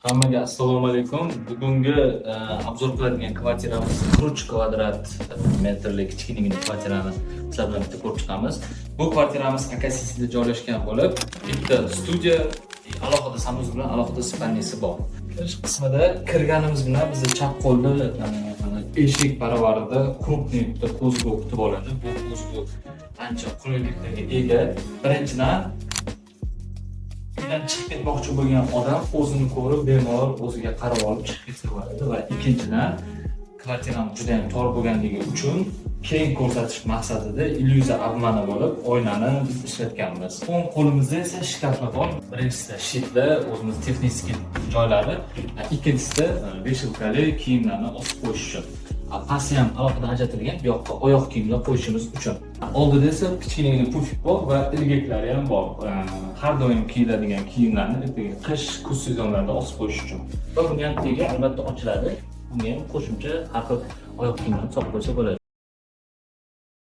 Hammaga assalomu alaykum. Bugungi obzor qiladigan kvartiramiz 43 kvadrat metrlik kichkinagina kvartirani sizlar bilan bitta ko'rib chiqamiz. Bu kvartiramiz Akasiyada joylashgan bo'lib, bitta studiya, alohida sanuz bilan alohida spalnisi bor. Kirish qismida kirganimiz bilan bizda chap qo'lda eshik baravarida krupniy bitta ko'zgu kutib oladi. Bu ko'zgu ancha qulayliklarga ega. Birinchidan uydan chiqib ketmoqchi bo'lgan odam o'zini ko'rib, bemalol o'ziga qarab olib chiqib ketsa bo'ladi va ikkinchidan kvartiramiz juda ham tor bo'lganligi uchun keng ko'rsatish maqsadida illyuziya obmana bo'lib oynani biz ishlatganmiz. O'ng qo'limizda esa shkaflar bor. Birinchisida shitlar, o'zimiz texnik joylari, ikkinchisida beshilkali kiyimlarni osib qo'yish uchun. Pasti ham alohida ajratilgan, bu yoqqa oyoq kiyimlar qo'yishimiz uchun. Oldida esa kichkinagina pufik bor va ilgaklari ham bor. Har doim kiyiladigan kiyimlarni qish, kuz sezonlarida osib qo'yish uchun. Va buni ham albatta ochiladi. Bunga ham qo'shimcha har xil oyoq kiyimlarni solib qo'ysa bo'ladi.